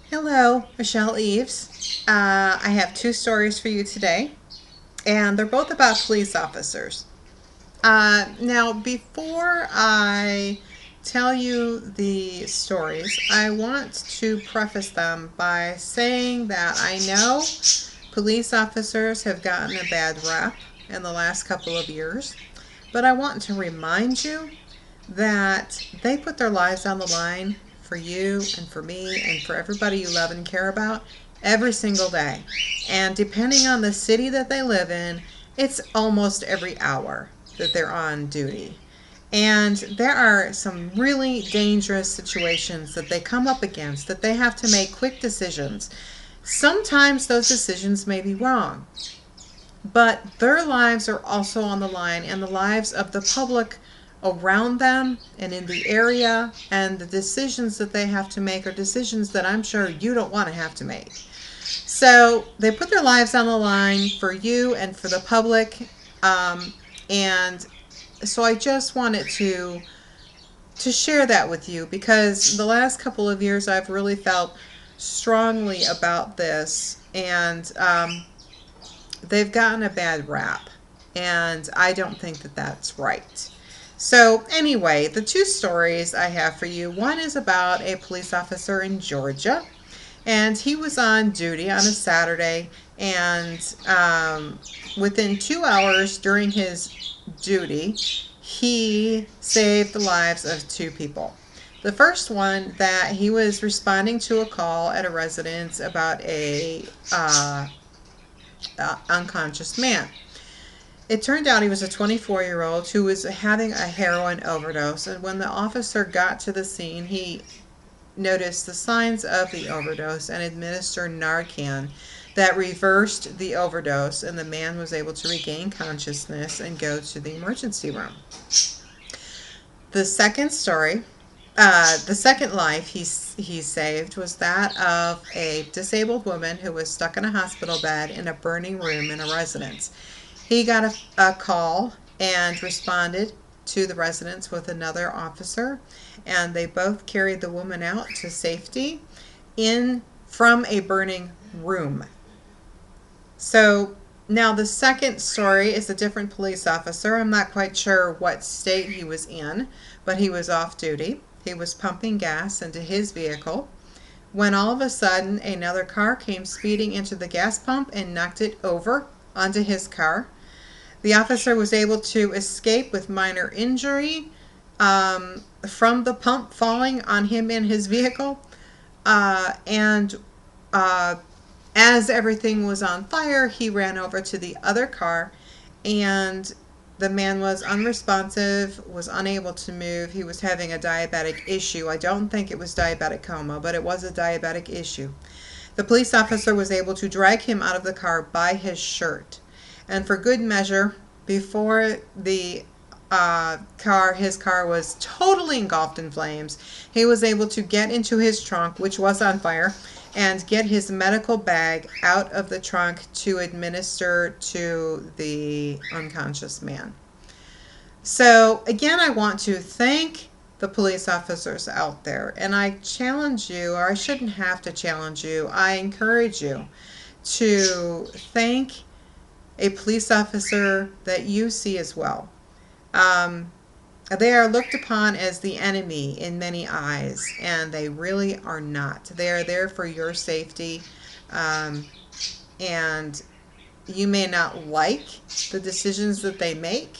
Hello, Michelle Eves. I have two stories for you today, and they're both about police officers. Now, before I tell you the stories, I want to preface them by saying that I know police officers have gotten a bad rap in the last couple of years, but I want to remind you that they put their lives on the line for you and for me and for everybody you love and care about every single day. And depending on the city that they live in, it's almost every hour that they're on duty. And there are some really dangerous situations that they come up against that they have to make quick decisions. Sometimes those decisions may be wrong, but their lives are also on the line, and the lives of the public around them and in the area, and the decisions that they have to make are decisions that I'm sure you don't want to have to make. So they put their lives on the line for you and for the public. And so I just wanted to share that with you, because the last couple of years I've really felt strongly about this, and they've gotten a bad rap, and I don't think that that's right. So, anyway, the two stories I have for you, one is about a police officer in Georgia, and he was on duty on a Saturday, and within 2 hours during his duty, he saved the lives of two people. The first one, that he was responding to a call at a residence about a unconscious man. It turned out he was a 24-year-old who was having a heroin overdose, and when the officer got to the scene, he noticed the signs of the overdose and administered Narcan that reversed the overdose, and the man was able to regain consciousness and go to the emergency room. The second story, the second life he saved was that of a disabled woman who was stuck in a hospital bed in a burning room in a residence. He got a call and responded to the residence with another officer, and they both carried the woman out to safety in from a burning room. So now the second story is a different police officer. I'm not quite sure what state he was in, but he was off duty. He was pumping gas into his vehicle when all of a sudden another car came speeding into the gas pump and knocked it over onto his car. The officer was able to escape with minor injury from the pump falling on him and his vehicle. And as everything was on fire, he ran over to the other car, and the man was unresponsive, was unable to move. He was having a diabetic issue. I don't think it was diabetic coma, but it was a diabetic issue. The police officer was able to drag him out of the car by his shirt. And for good measure, before the his car was totally engulfed in flames, he was able to get into his trunk, which was on fire, and get his medical bag out of the trunk to administer to the unconscious man. So, again, I want to thank the police officers out there, and I challenge you, or I shouldn't have to challenge you, I encourage you to thank a police officer that you see as well. Um, they are looked upon as the enemy in many eyes, and they really are not. They are there for your safety, um, and you may not like the decisions that they make,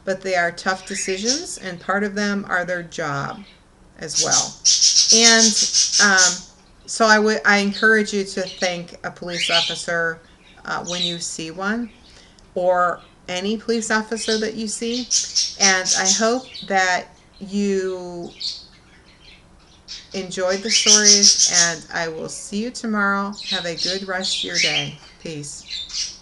but they are tough decisions, and part of them are their job as well. And so I encourage you to thank a police officer when you see one, or any police officer that you see. And I hope that you enjoyed the stories, and I will see you tomorrow. Have a good rest of your day. Peace.